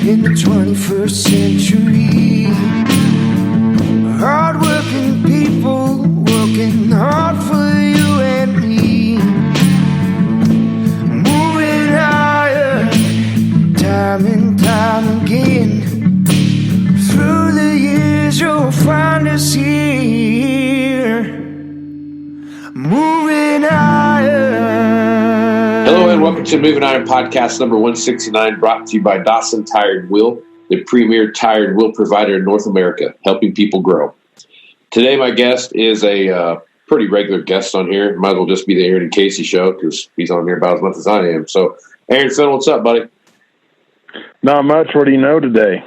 in the 21st century. Hard-working people working hard for you and me. Moving higher, time and time again. Through the years you'll find us here. Moving higher. Hello and welcome to Moving Iron Podcast number 169, brought to you by Dawson Tire and Wheel, the premier tire and wheel provider in North America, helping people grow. Today my guest is a pretty regular guest on here. Might as well just be the Aaron and Casey show because he's on here about as much as I am. So, Aaron Finn, what's up, buddy? Not much. What do you know today?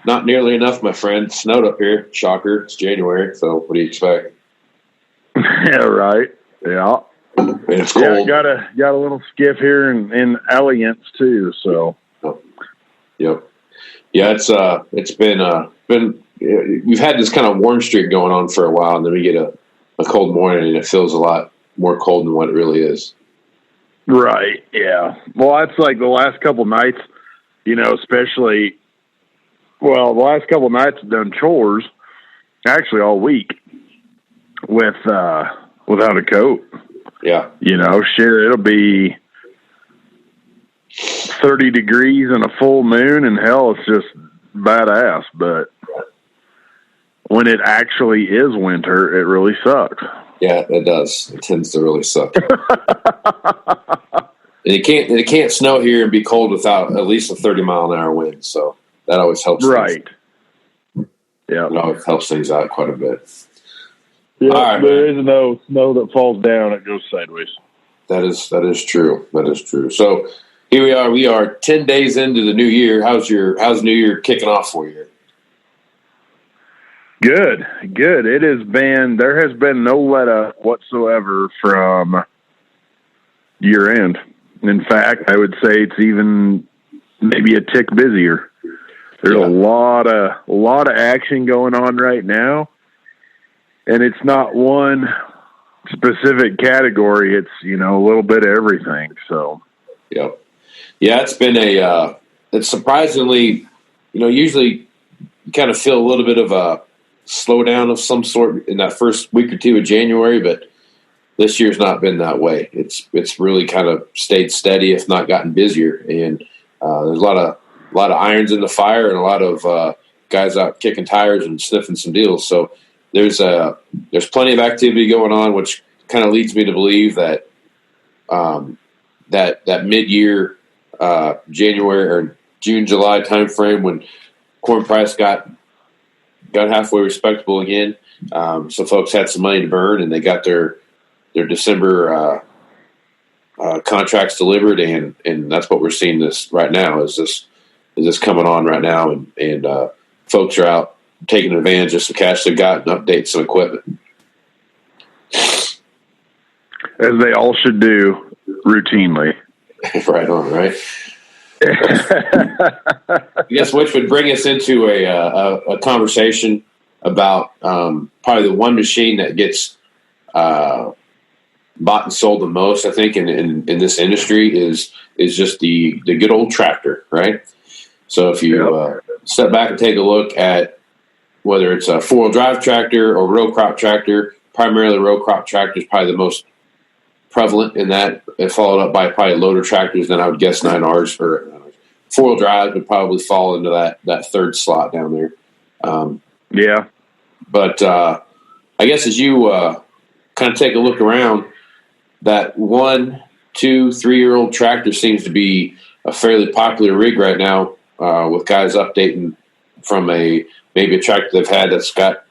Not nearly enough, my friend. It snowed up here. Shocker. It's January, so what do you expect? Yeah, right. Yeah. And it's cold. Yeah, got a little skiff here in Alliance too. So. Yep. Yeah, it's been we've had this kind of warm streak going on for a while, and then we get a cold morning, and it feels a lot more cold than what it really is. Right. Yeah. Well, that's like the last couple nights. You know, especially. Well, the last couple nights I've done chores, actually all week, without a coat. Yeah. You know, sure, it'll be 30 degrees and a full moon, and hell, it's just badass. But when it actually is winter, it really sucks. Yeah, it does. It tends to really suck. And it can't snow here and be cold without at least a 30-mile-an-hour wind, so that always helps. Right. Yeah. It always helps things out quite a bit. Yeah, right, there is no snow that falls down; it goes sideways. That is true. That is true. So here we are. We are 10 days into the new year. How's New Year kicking off for you? Good. It has been. There has been no let up whatsoever from year end. In fact, I would say it's even maybe a tick busier. There's a lot of action going on right now. And it's not one specific category. It's, a little bit of everything. So, yeah, it's been it's surprisingly, usually you kind of feel a little bit of a slowdown of some sort in that first week or two of January, but this year's not been that way. It's really kind of stayed steady, if not gotten busier. And there's a lot of irons in the fire and a lot of guys out kicking tires and sniffing some deals. So, there's plenty of activity going on, which kind of leads me to believe that that mid-year January or June, July timeframe when corn price got halfway respectable again, so folks had some money to burn and they got their December contracts delivered, and that's what we're seeing this right now. Is this coming on right now, and folks are out taking advantage of some cash they've got and update some equipment. As they all should do routinely. Right on, right? I guess which would bring us into a conversation about probably the one machine that gets bought and sold the most, I think, in this industry is just the good old tractor, right? So if you step back and take a look at whether it's a four-wheel drive tractor or row crop tractor, primarily row crop tractor is probably the most prevalent in that, and followed up by probably loader tractors. Then I would guess 9Rs or four-wheel drive would probably fall into that third slot down there. Yeah. But I guess as you kind of take a look around, that 1, 2, 3-year-old tractor seems to be a fairly popular rig right now, with guys updating from maybe a tractor they've had that's got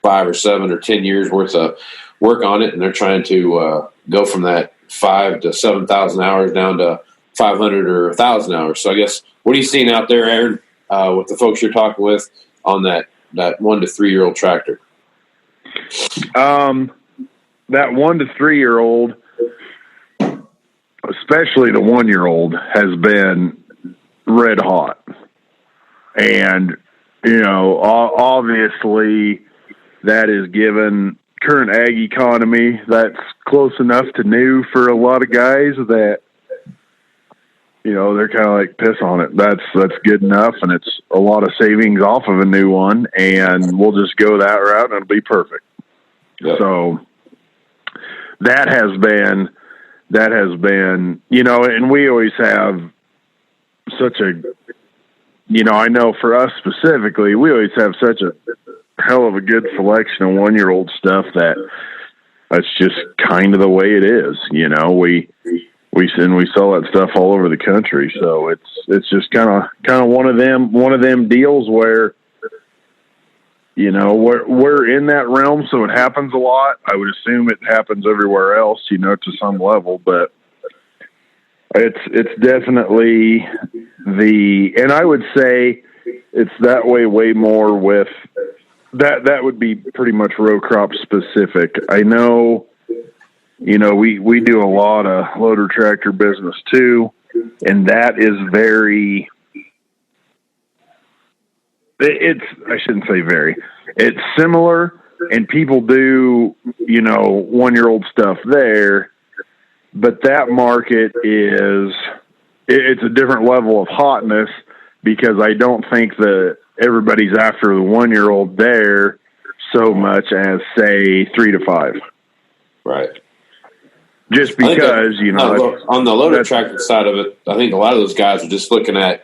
5 or 7 or 10 years worth of work on it, and they're trying to go from that 5,000 to 7,000 hours down to 500 or 1,000 hours. So I guess, what are you seeing out there, Aaron, with the folks you're talking with on that 1 to 3-year-old tractor? That 1 to 3-year-old, especially the 1-year-old, has been red hot. And, obviously that is given current ag economy that's close enough to new for a lot of guys that, they're kind of like, piss on it. That's good enough, and it's a lot of savings off of a new one, and we'll just go that route, and it'll be perfect. Yep. So that has been, and we always have such a, I know for us specifically, we always have such a hell of a good selection of 1-year-old stuff that's just kind of the way it is. We sell that stuff all over the country. So it's just kind of one of them deals where, we're in that realm. So it happens a lot. I would assume it happens everywhere else, to some level, but it's definitely and I would say it's that way more with that would be pretty much row crop specific. I know, we do a lot of loader tractor business too, and that is I shouldn't say it's similar, and people do, 1-year-old stuff there, but that market it's a different level of hotness, because I don't think that everybody's after the 1-year-old there so much as, say, 3 to 5. Right. Just because, on the loader tractor side of it, I think a lot of those guys are just looking at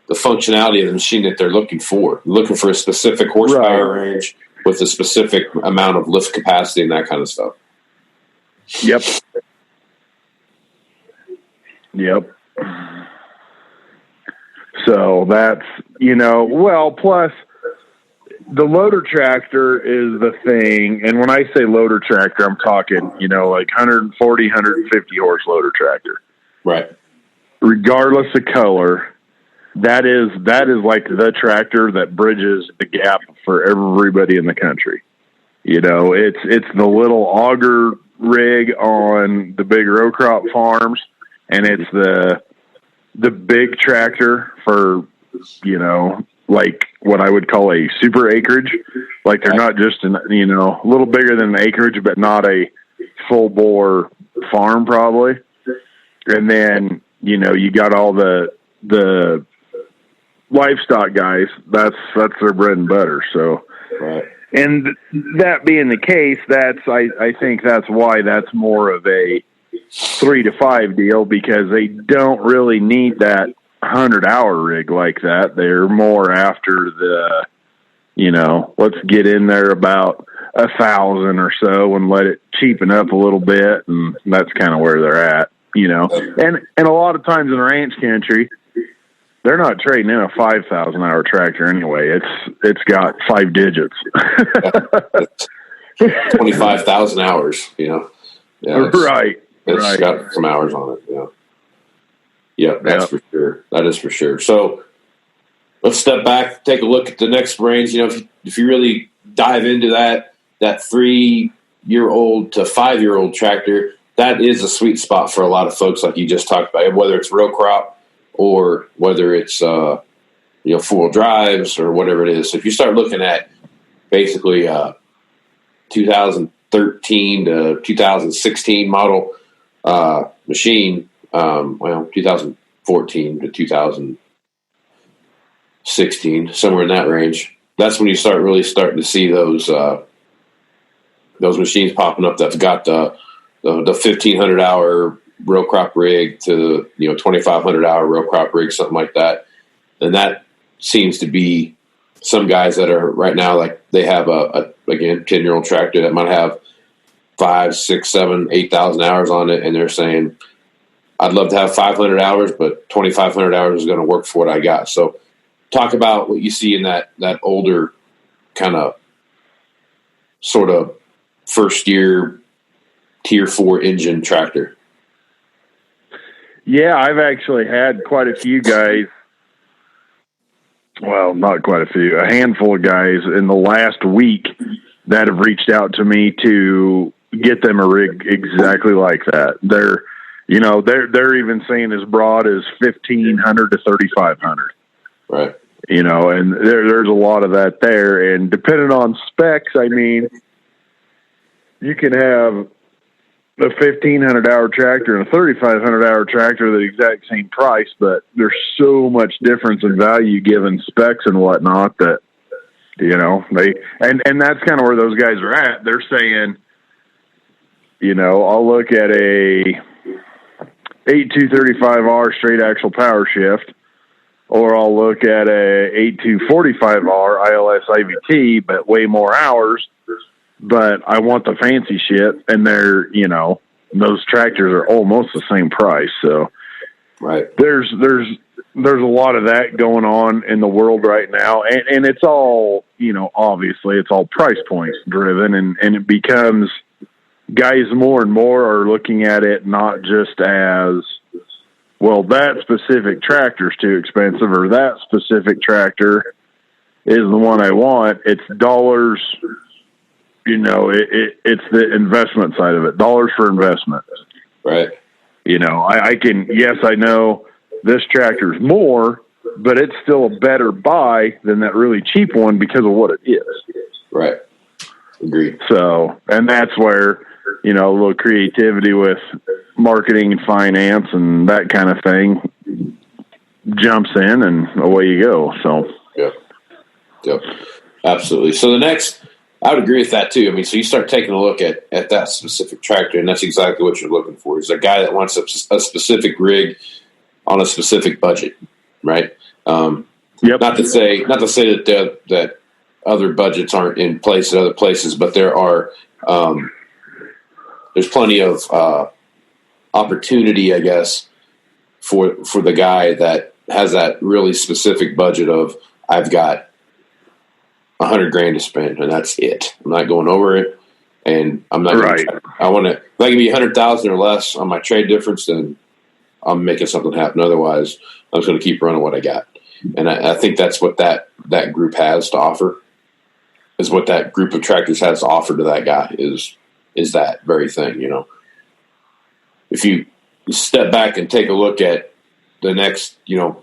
the functionality of the machine that they're looking for a specific horsepower range with a specific amount of lift capacity and that kind of stuff. Yep. So that's, plus the loader tractor is the thing. And when I say loader tractor, I'm talking, like 140, 150 horse loader tractor. Right. Regardless of color, that is like the tractor that bridges the gap for everybody in the country. It's the little auger rig on the big row crop farms, and it's the big tractor for, like what I would call a super acreage. Like they're not just a little bigger than an acreage, but not a full bore farm probably. And then, you got all the livestock guys. That's their bread and butter. So, right. And that being the case, I think that's why that's more of a 3 to 5 deal, because they don't really need that 100-hour rig like that. They're more after the, let's get in there about 1,000 or so and let it cheapen up a little bit, and that's kind of where they're at, And a lot of times in ranch country, they're not trading in a 5,000-hour tractor anyway. It's got 5 digits. 25,000 hours, Yeah, right. It's got some hours on it, Yeah, that's for sure. That is for sure. So let's step back, take a look at the next range. If you really dive into that 3-year-old to 5-year-old tractor, that is a sweet spot for a lot of folks, like you just talked about, whether it's row crop or whether it's four-wheel drives or whatever it is. So if you start looking at basically 2013 to 2016 model machine, 2014 to 2016, somewhere in that range, that's when you starting to see those machines popping up that's got the 1,500-hour row crop rig to 2,500-hour row crop rig, something like that. And that seems to be some guys that are right now, like they have a 10-year-old tractor that might have 5, 6, 7, 8,000 hours on it, and they're saying, I'd love to have 500 hours, but 2,500 hours is going to work for what I got. So talk about what you see in that older kind of sort of first year Tier 4 engine tractor. Yeah, I've actually had quite a few guys. Well, not quite a few, a handful of guys in the last week that have reached out to me to get them a rig exactly like that. They're even saying as broad as 1,500 to 3,500. Right. And there's a lot of that there. And depending on specs, I mean, you can have a 1,500-hour tractor and a 3,500-hour tractor are the exact same price, but there's so much difference in value given specs and whatnot that, you know, and that's kind of where those guys are at. They're saying, you know, I'll look at a 8235R straight axle power shift, or I'll look at a 8245R ILS IVT, but way more hours, but I want the fancy shit, and they're, you know, those tractors are almost the same price. So right. There's a lot of that going on in the world right now. And it's all, you know, obviously it's all price point driven, and it becomes, guys more and more are looking at it not just as, well, that specific tractor's too expensive, or that specific tractor is the one I want. It's dollars. You know, it's the investment side of it. Dollars for investment. Right. You know, I can, yes, I know this tractor's more, but it's still a better buy than that really cheap one because of what it is. Right. Agreed. So, and that's where, you know, a little creativity with marketing and finance and that kind of thing jumps in, and away you go. So, Yep. Absolutely. So the next, I would agree with that too. I mean, so you start taking a look at that specific tractor, and that's exactly what you're looking for. Is a guy that wants a specific rig on a specific budget, right? Yep. Not to say that other budgets aren't in place at other places, but there are there's plenty of opportunity, I guess, for the guy that has that really specific budget of, I've got $100,000 to spend, and that's it. I'm not going over it, and I'm not. Right. I want to. If I can be 100,000 or less on my trade difference, then I'm making something happen. Otherwise, I'm just going to keep running what I got. And I think that's what that group has to offer. Is what that group of tractors has to offer to that guy is that very thing. You know, if you step back and take a look at the next, you know,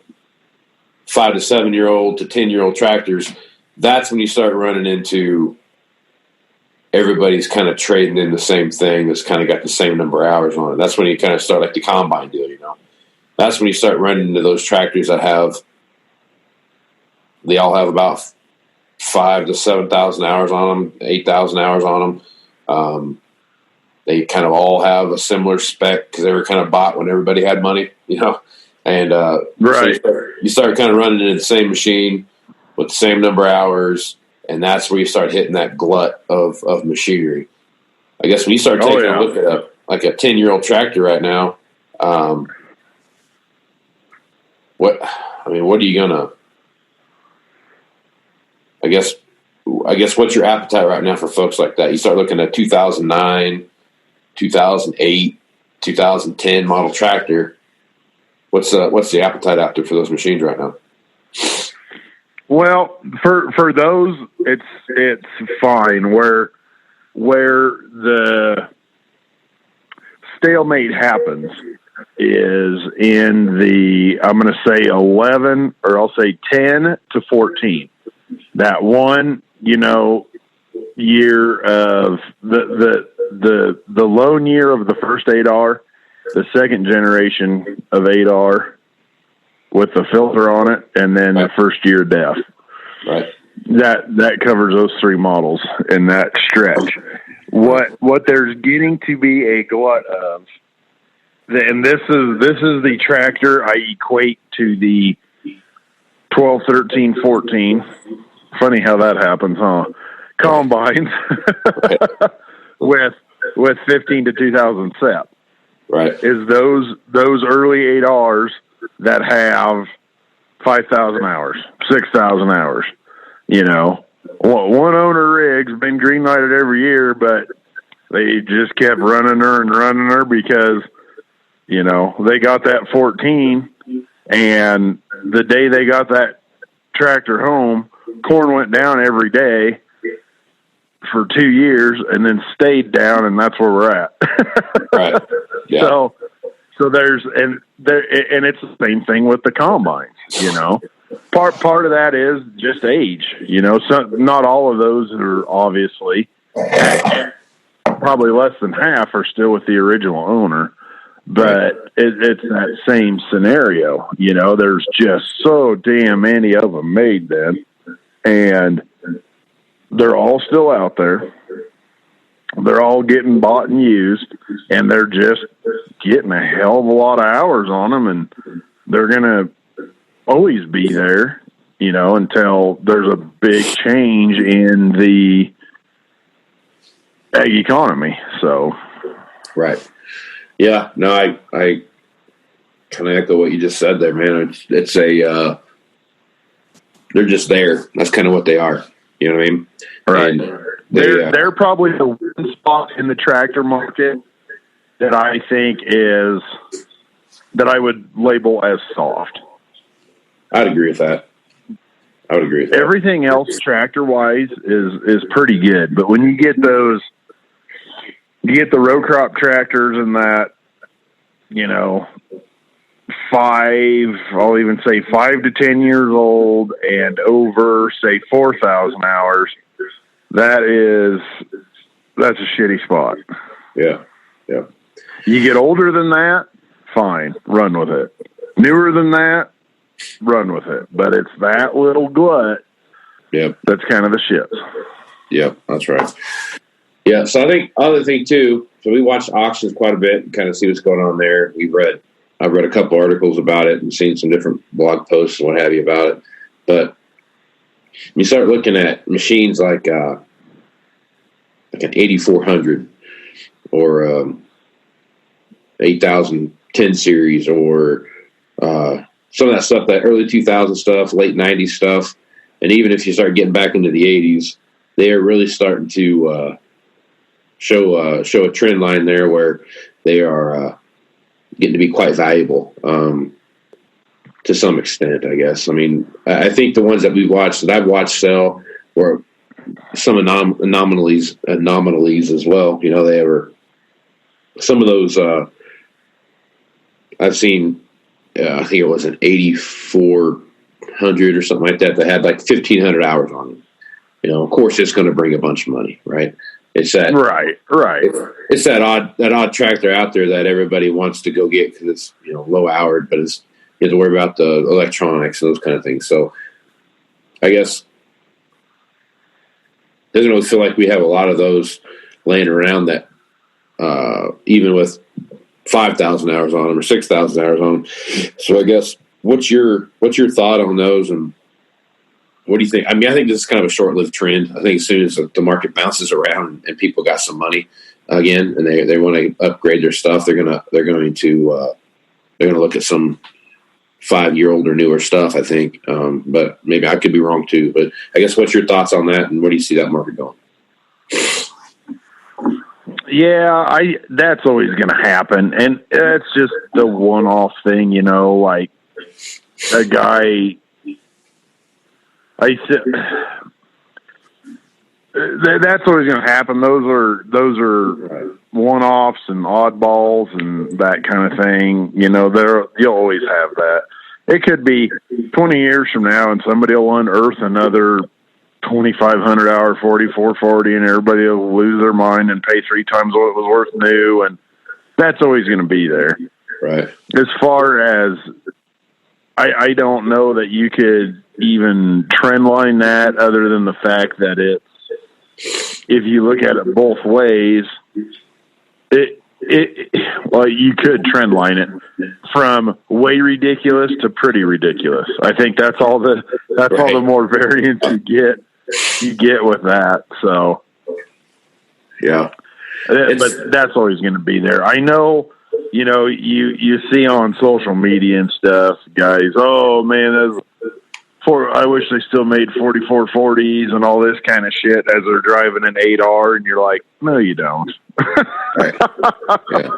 5 to 7 year old to 10-year-old tractors, that's when you start running into everybody's kind of trading in the same thing that's kind of got the same number of hours on it. That's when you kind of start like the combine deal, you know. That's when you start running into those tractors that they all have about 5,000 to 7,000 hours on them, 8,000 hours on them. They kind of all have a similar spec because they were kind of bought when everybody had money, you know. And right. So you start kind of running into the same machine with the same number of hours, and that's where you start hitting that glut of machinery. I guess when you start taking a look at a 10-year-old tractor right now, what are you gonna? I guess what's your appetite right now for folks like that? You start looking at 2009, 2008, 2010 model tractor. What's the appetite out there for those machines right now? Well, for those, it's fine. Where the stalemate happens is in the, I'm going to say 11, or I'll say 10 to 14. That one, you know, year of the loan year of the first 8R, the second generation of 8R with the filter on it, and then the first year death. Right. That covers those three models in that stretch. What there's getting to be a glut of, and this is the tractor I equate to the 12, 13, 14. Funny how that happens, huh? Combines with 15 to 2,000 sep. Right. Is those early 8Rs that have 5,000 hours, 6,000 hours. You know, one owner rig's been green lighted every year, but they just kept running her because, you know, they got that 14, and the day they got that tractor home, corn went down every day for 2 years and then stayed down, and that's where we're at. Right. Yeah. So there's, and it's the same thing with the combines, you know. Part of that is just age, you know. So not all of those are obviously probably less than half are still with the original owner. But it's that same scenario. You know, there's just so damn many of them made then. And they're all still out there. They're all getting bought and used, and they're just getting a hell of a lot of hours on them, and they're going to always be there, you know, until there's a big change in the ag economy. So, right. Yeah, no, I kind of echo what you just said there, man. It's a, they're just there. That's kind of what they are. You know what I mean? Right. And they're probably the one spot in the tractor market that I think is, that I would label as soft. I'd agree with that. I would agree with that. Everything else tractor wise is pretty good. But when you get those, you get the row crop tractors and that, you know, I'll even say 5 to 10 years old and over, say 4,000 hours. That's a shitty spot. Yeah. Yeah. You get older than that, fine, run with it. Newer than that, run with it. But it's that little glut. Yep. That's kind of the shit. Yep. That's right. Yeah. So I think other thing too, so we watch auctions quite a bit and kind of see what's going on there. I've read a couple articles about it and seen some different blog posts and what have you about it. But you start looking at machines like an 8400 or 8010 series or some of that stuff, that early 2000 stuff, late 90s stuff. And even if you start getting back into the 80s, they are really starting to show a trend line there where they are getting to be quite valuable to some extent, I guess. I mean, I think the ones that I've watched sell were some anomalies as well. You know, they were some of those. I've seen. I think it was an 8400 or something like that had like 1,500 hours on it. You know, of course, it's going to bring a bunch of money, right? It's that right. It's that odd tractor out there that everybody wants to go get because it's, you know, low houred, but you have to worry about the electronics and those kind of things. So I guess it doesn't really feel like we have a lot of those laying around that even with 5,000 hours on them or 6,000 hours on them. So I guess what's your thought on those, and what do you think? I mean, I think this is kind of a short-lived trend. I think as soon as the market bounces around and people got some money again and they want to upgrade their stuff, they're going to look at some 5-year-old or newer stuff, I think. But maybe I could be wrong too. But I guess what's your thoughts on that, and where do you see that market going? Yeah, that's always going to happen, and it's just the one-off thing, you know. Like a guy, that's always going to happen. Those are one-offs and oddballs and that kind of thing. You know, you'll always have that. It could be 20 years from now, and somebody will unearth another 2,500 hour 4440, and everybody will lose their mind and pay 3 times what it was worth new, and that's always going to be there. Right. As far as I don't know that you could even trend line that, other than the fact that if you look at it both ways, well, you could trend line it from way ridiculous to pretty ridiculous. I think that's all the more variance you get with that. So yeah, but that's always going to be there. I know, you know, you see on social media and stuff, guys, oh man, I wish they still made 4440s and all this kind of shit as they're driving an 8R, and you're like, no, you don't. Right. Yeah.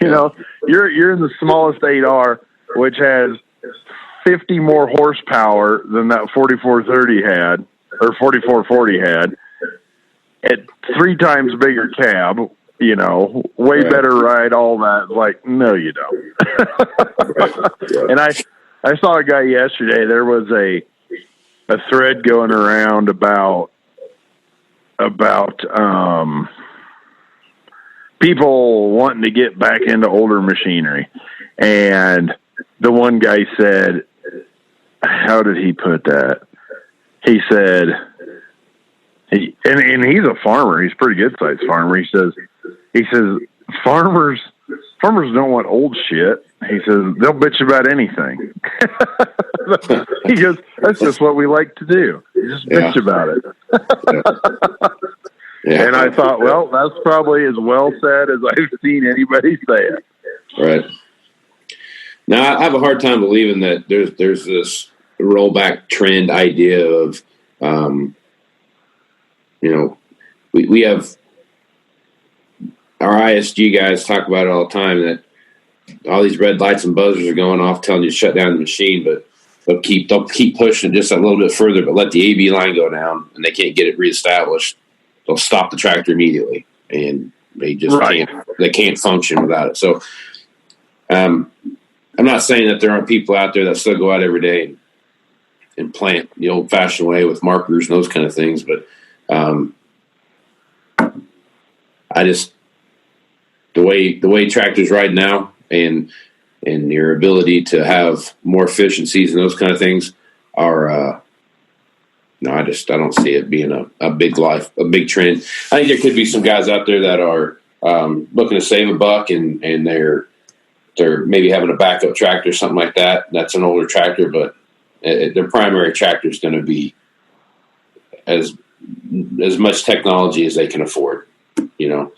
You know, you're in the smallest 8R, which has 50 more horsepower than that 4430 had, or 4440 had, at 3 times bigger cab, you know, way right. better ride, all that. Like, no, you don't. Right. Yeah. And I saw a guy yesterday. There was a thread going around about people wanting to get back into older machinery. And the one guy said, how did he put that? He said, and he's a farmer. He's a pretty good sized farmer. He says, farmers don't want old shit. He says, they'll bitch about anything. He goes, that's just what we like to do. Just bitch about it. Yeah. And I thought, well, that's probably as well said as I've seen anybody say it. Right. Now, I have a hard time believing that there's this rollback trend idea of, we have our ISG guys talk about it all the time, that all these red lights and buzzers are going off telling you to shut down the machine, but they'll keep pushing it just a little bit further, but let the AV line go down and they can't get it reestablished. They'll stop the tractor immediately, and they just can't function without it. So I'm not saying that there aren't people out there that still go out every day and plant the old-fashioned way with markers and those kind of things, but I just the way tractors ride now and your ability to have more efficiencies and those kind of things are I don't see it being a big trend. I think there could be some guys out there that are looking to save a buck and they're maybe having a backup tractor, something like that. That's an older tractor, but their primary tractor is going to be as much technology as they can afford, and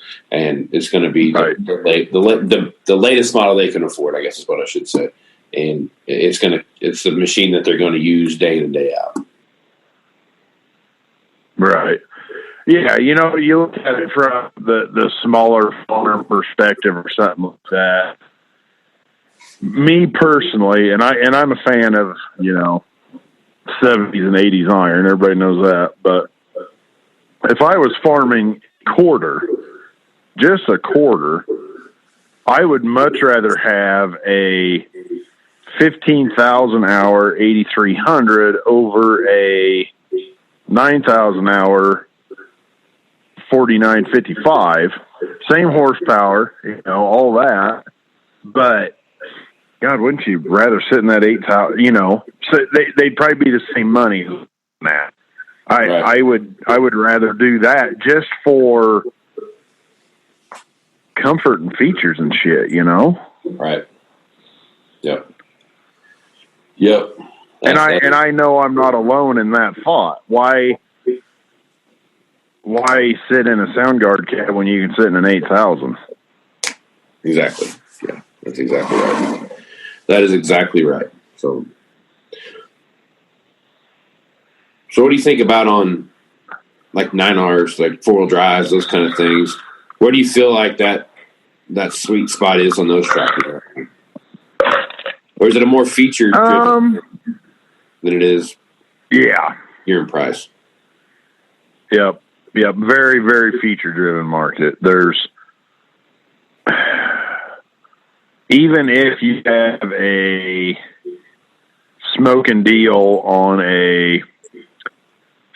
it's going to be the latest model they can afford, I guess is what I should say. And it's the machine that they're going to use day in and day out. Right. Yeah, you look at it from the smaller farm perspective or something like that. Me personally, and I'm a fan of 70s and 80s iron. Everybody knows that. But if I was farming just a quarter, I would much rather have a 15,000 hour 8300 over a 9,000 hour 4955. Same horsepower, all that. But God, wouldn't you rather sit in that 8,000? So they'd probably be the same money than that. I would rather do that just for comfort and features and shit, Right. Yep. And I know I'm not alone in that thought. Why sit in a Soundguard cab when you can sit in an 8,000? Exactly. Yeah, that's exactly right. That is exactly right. So what do you think about on like 9Rs, like 4-wheel drives, those kind of things? Where do you feel like that sweet spot is on those tractors? Or is it a more feature driven than it is? Yeah. Here in price. Yep. Very, very feature driven market. There's, even if you have a smoking deal on a,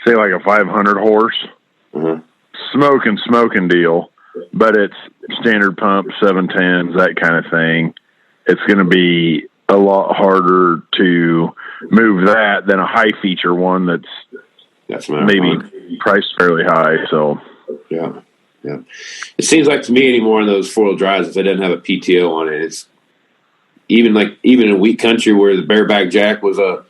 say like a 500 horse, smoking deal, but it's standard pump, 710s, that kind of thing. It's going to be a lot harder to move that than a high feature one that's maybe priced fairly high. So yeah. It seems like to me anymore in those 4-wheel drives, if it doesn't have a PTO on it, it's even in a wheat country where the bareback jack was a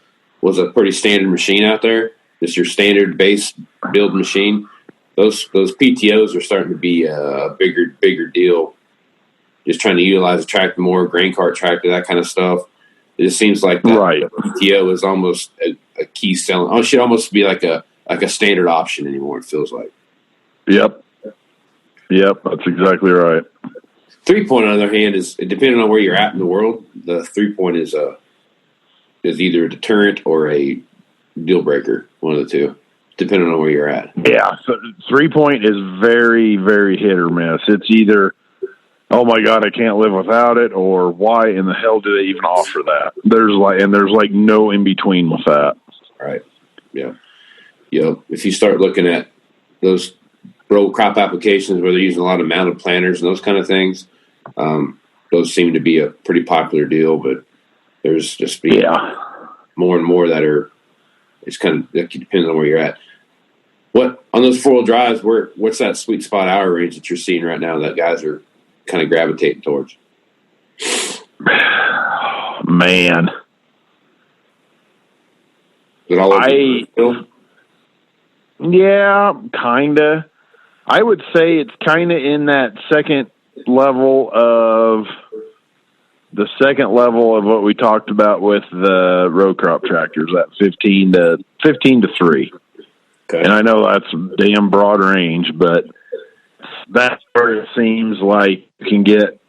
pretty standard machine out there, just your standard base build machine. Those PTOs are starting to be a bigger deal. Just trying to utilize a tractor more, grain cart tractor, that kind of stuff. It just seems like the PTO is almost a key selling. It should almost be like a standard option anymore. It feels like. Yep, that's exactly right. 3-point, on the other hand, is depending on where you're at in the world. The 3-point is either a deterrent or a deal breaker. One of the two, depending on where you're at. Yeah, so 3-point is very, very hit or miss. It's either, oh my God, I can't live without it, or why in the hell do they even offer that? There's no in between with that. Right. Yeah. If you start looking at those row crop applications where they're using a lot of mounted planters and those kind of things. Those seem to be a pretty popular deal, but there's just more and more that are. It's kind of it depends on where you're at. What on those 4-wheel drives? What's that sweet spot hour range that you're seeing right now that guys are kind of gravitating towards? Man, Is it all over yeah, kinda. I would say it's kind of in that second level of what we talked about with the row crop tractors, that 15 to 3. Okay. And I know that's a damn broad range, but that's where it seems like you can get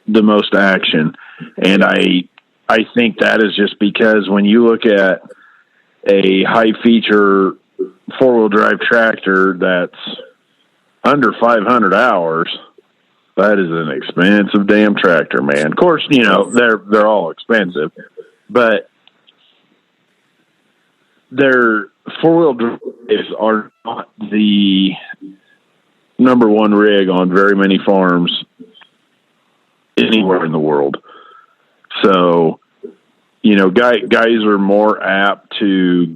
the most action. And I think that is just because when you look at a high feature 4-wheel drive tractor that's under 500 hours, that is an expensive damn tractor, man. Of course, you know, they're all expensive, but their 4-wheel drives are not the number one rig on very many farms anywhere in the world. So, you know, guys are more apt to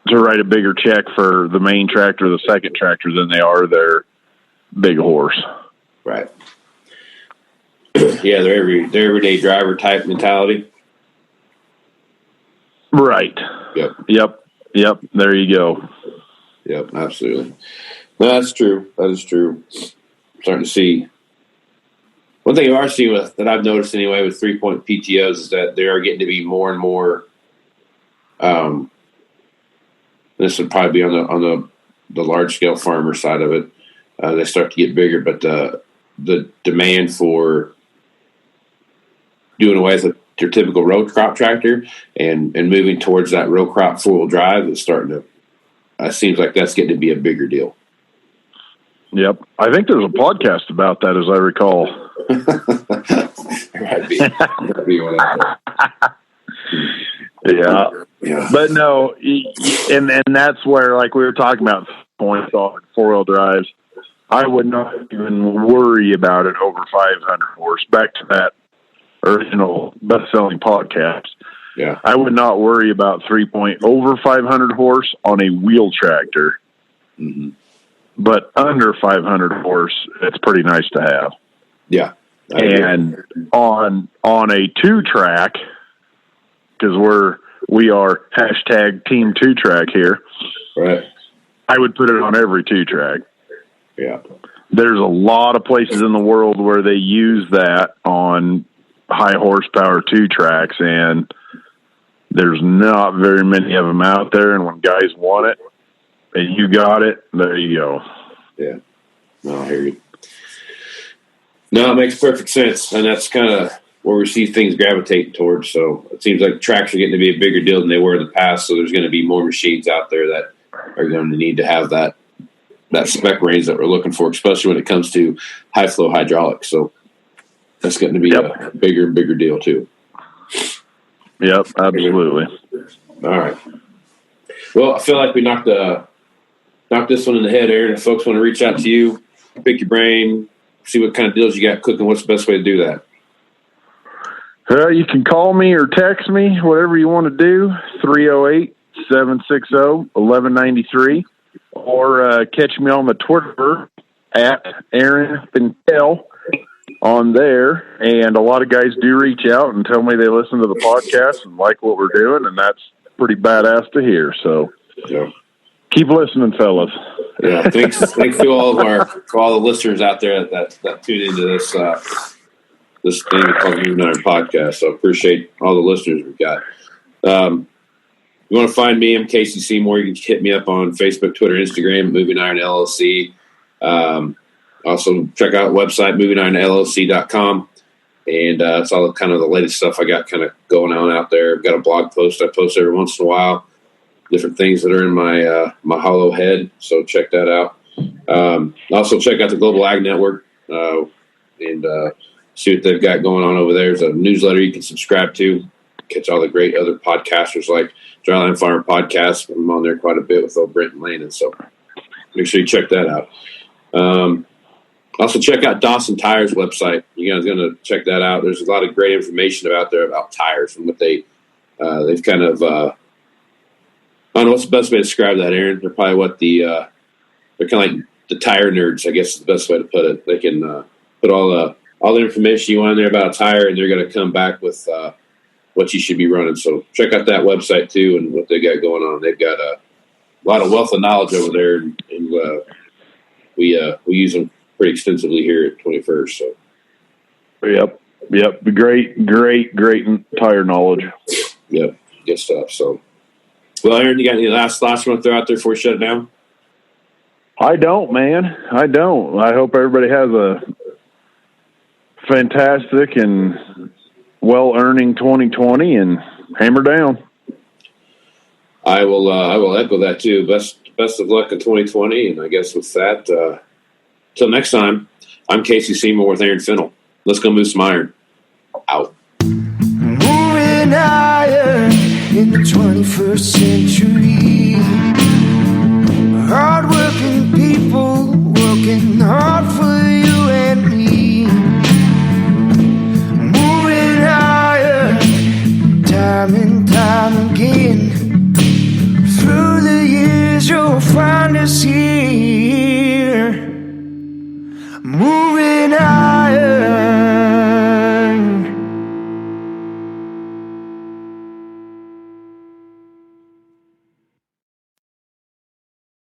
write a bigger check for the main tractor, the second tractor, than they are their big horse. Right. Yeah, they're everyday driver type mentality. Right. Yep. There you go. Yep, absolutely. No, that's true. That is true. I'm starting to see. One thing you are seeing that I've noticed anyway with 3-point PTOs is that they are getting to be more and more. This would probably be on the large scale farmer side of it. They start to get bigger, but the demand for doing away with your typical row crop tractor and moving towards that row crop 4-wheel drive is starting to. It seems like that's getting to be a bigger deal. Yep, I think there's a podcast about that, as I recall. There might be one out there. Yeah. But no, and that's where, like we were talking about, points on 4-wheel drives, I would not even worry about it over 500 horse. Back to that original best-selling podcast. Yeah, I would not worry about 3-point over 500 horse on a wheel tractor. Mm-hmm. But under 500 horse, it's pretty nice to have. Yeah, and on a 2-track, because we are hashtag Team 2-track here. Right. I would put it on every 2-track. Yeah. There's a lot of places in the world where they use that on high horsepower 2-tracks, and there's not very many of them out there. And when guys want it, and you got it, there you go. Yeah. No, I hear you. No, it makes perfect sense. And that's kind of where we see things gravitate towards. So it seems like tracks are getting to be a bigger deal than they were in the past. So there's going to be more machines out there that are going to need to have that spec range that we're looking for, especially when it comes to high flow hydraulics. So that's going to be a bigger and bigger deal too. Yep, absolutely. All right. Well, I feel like we knocked this one in the head, Aaron. If folks want to reach out to you, pick your brain, see what kind of deals you got cooking, what's the best way to do that? You can call me or text me, whatever you want to do, 308-760-1193, or catch me on the Twitter at Aaron Pintel on there. And a lot of guys do reach out and tell me they listen to the podcast and like what we're doing, and that's pretty badass to hear. So keep listening, fellas. Yeah, thanks to all the listeners out there that tune into this thing called Moving Iron Podcast. So I appreciate all the listeners we've got. You want to find me? I'm Casey Seymour. You can hit me up on Facebook, Twitter, Instagram, Moving Iron LLC. Also check out the website, movingironllc.com. And it's all kind of the latest stuff I got kind of going on out there. I've got a blog post I post every once in a while, different things that are in my hollow head. So check that out. Also check out the Global Ag Network and see what they've got going on over there. There's a newsletter you can subscribe to. catch all the great other podcasters like Dryland Farm Podcast. I'm on there quite a bit with old Brent and Lane, and so make sure you check that out. Also, check out Dawson Tires website. You guys going to check that out. There's a lot of great information out there about tires and what they've kind of. I don't know what's the best way to describe that, Aaron. They're probably they're kind of like the tire nerds, I guess is the best way to put it. They can put all the information you want in there about a tire, and they're going to come back with what you should be running. So check out that website too and what they got going on. They've got a lot of wealth of knowledge over there, and we use them pretty extensively here at 21st. So, Yep. Great tire knowledge. Yep, good stuff. So, well, Aaron, you got any last thoughts you want to throw out there before we shut it down? I don't, man. I don't. I hope everybody has a fantastic and well-earning 2020 and hammer down. I will echo that too. Best of luck in 2020, and I guess with that, till next time, I'm Casey Seymour with Aaron Fennell. Let's go move some iron. Out. Moving higher in the 21st century. Hard-working people working hard for you and me. Moving higher, time and time again. Through the years, you'll find us here.